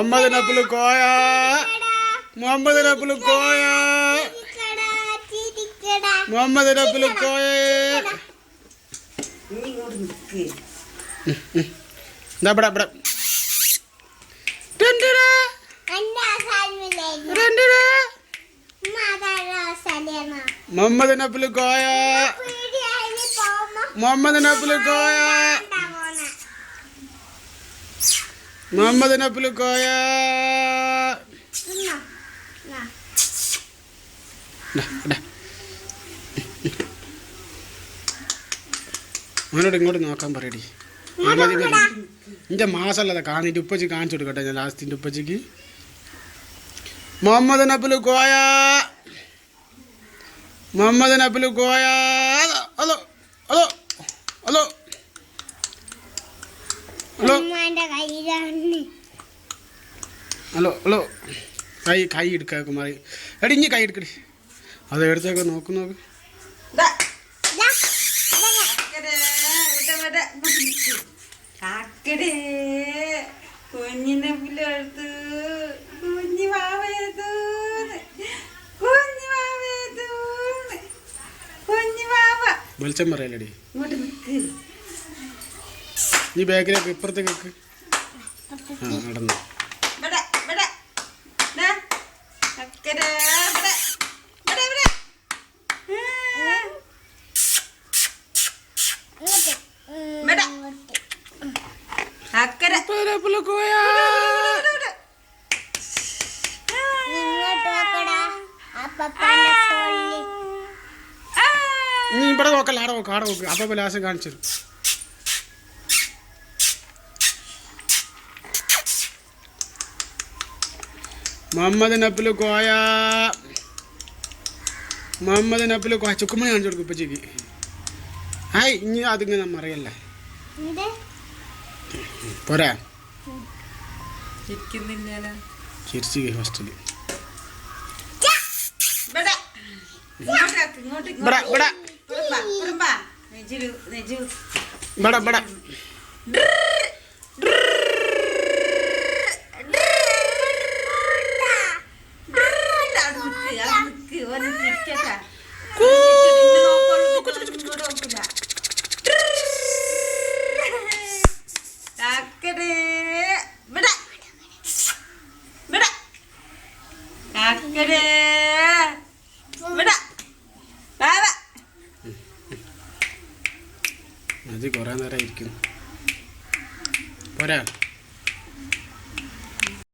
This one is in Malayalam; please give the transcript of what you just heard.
മുഹമ്മദ് നബിൽ കോയ മുഹമ്മദ് നബിൽ കോയ മുഹമ്മദ് നബിൽ കോയ മുഹമ്മദ് നബിൽ കോയ മുഹമ്മദ് നബിൽ കോയ മുഹമ്മദ് നബിൽ കോയ അവനോട് ഇങ്ങോട്ട് നോക്കാൻ പറയടി. എൻ്റെ മാസമല്ലതാ കാണിട്ട് ഉപ്പച്ചി കാണിച്ചു കൊടുക്കട്ടെ ഞാൻ ലാസ്റ്റിൻ്റെ ഉപ്പച്ചിക്ക്. Muhammad Nabil Koya Muhammad Nabil Koya. Hello hello hello hello hello hello കൈ എടുക്ക കുമാരി. എടി ഇനി കൈ എടുക്കടി. അത് എടുത്തേക്ക് നോക്ക് നോക്ക്. കുഞ്ഞിനെ പുലെടുത്ത് കുഞ്ഞി വാവേതു കുഞ്ഞി വാവ വെളിച്ചം പറയലടി. ഇങ്ങോട്ട് നിക്ക്. നീ ബാക്കിലേക്ക് ഇപ്പുറത്തേക്ക് നടന്നു. നീ ഇവിടെ നോക്കല്ല, ആടെ നോക്ക്, ആടെ നോക്ക്. അപ്പൊ ലാസ്റ്റ് കാണിച്ചു. മുഹമ്മദ് നബിൽ കോയ മുഹമ്മദ് നബിൽ കോയ. ചുക്കുമണി കാണിച്ചു കൊടുക്കും ഇപ്പച്ചേക്ക്. ഹായ് ഇനി അതിങ്ങനെ നമ്മ അറിയല്ലേ പോരാ. ചിരിച്ചു ഹോസ്റ്റലിൽ അത് കൊറേ നേരം ഇരിക്കുന്നു പോരാ.